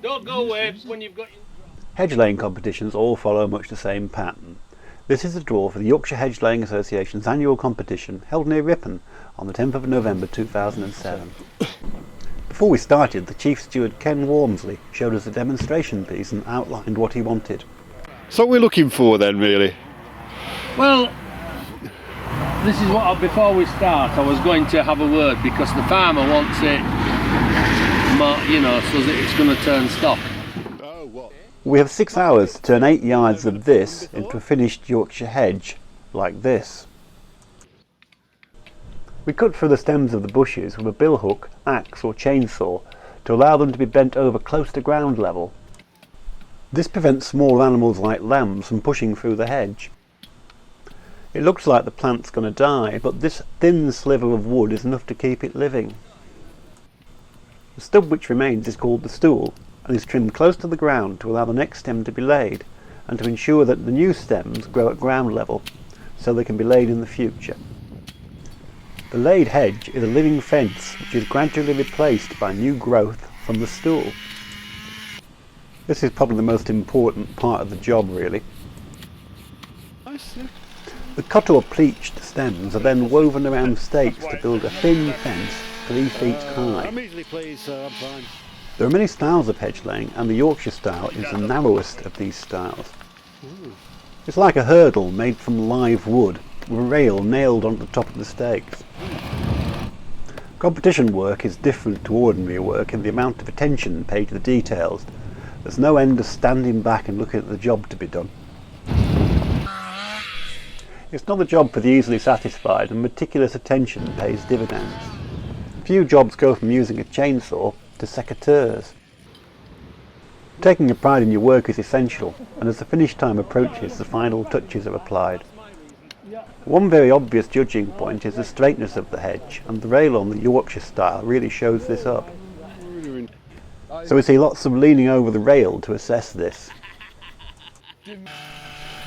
Don't go away when you've got... Hedgelaying competitions all follow much the same pattern. This is the draw for the Yorkshire Hedgelaying Association's annual competition held near Ripon on the 10th of November 2007. Before we started, the Chief Steward Ken Walmsley showed us a demonstration piece and outlined what he wanted. So what we're looking for then, really? Well, this is what, before we start, I was going to have a word because the farmer wants it, you know, so that it's going to turn stock. Oh, what? We have 6 hours to turn 8 yards of this into a finished Yorkshire hedge, like this. We cut through the stems of the bushes with a billhook, axe or chainsaw to allow them to be bent over close to ground level. This prevents small animals like lambs from pushing through the hedge. It looks like the plant's going to die, but this thin sliver of wood is enough to keep it living. The stub which remains is called the stool and is trimmed close to the ground to allow the next stem to be laid and to ensure that the new stems grow at ground level so they can be laid in the future. The laid hedge is a living fence which is gradually replaced by new growth from the stool. This is probably the most important part of the job, really. I see. The cut or pleached stems are then woven around stakes to build a thin fence 3 feet high. I'm easily pleased, so I'm fine. There are many styles of hedge laying, and the Yorkshire style is the narrowest of these styles. It's like a hurdle made from live wood, with a rail nailed onto the top of the stakes. Competition work is different to ordinary work in the amount of attention paid to the details. There's no end of standing back and looking at the job to be done. It's not a job for the easily satisfied, and meticulous attention pays dividends. Few jobs go from using a chainsaw to secateurs. Taking a pride in your work is essential, and as the finish time approaches, the final touches are applied. One very obvious judging point is the straightness of the hedge, and the rail on the Yorkshire style really shows this up. So we see lots of leaning over the rail to assess this.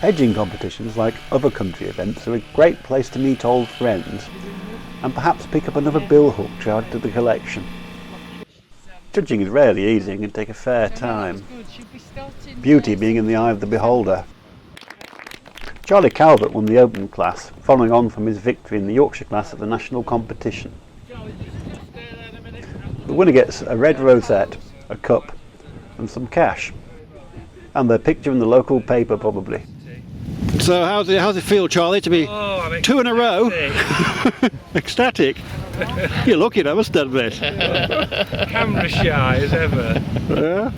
Hedging competitions, like other country events, are a great place to meet old friends and perhaps pick up another billhook to add to the collection. Judging is rarely easy and can take a fair time, beauty being in the eye of the beholder. Charlie Calvert won the Open class, following on from his victory in the Yorkshire class at the national competition. The winner gets a red rosette, a cup and some cash, and their picture in the local paper probably. So how's it feel, Charlie, to be 2 in a row? Ecstatic. You're lucky, I must admit. Camera shy as ever. Yeah.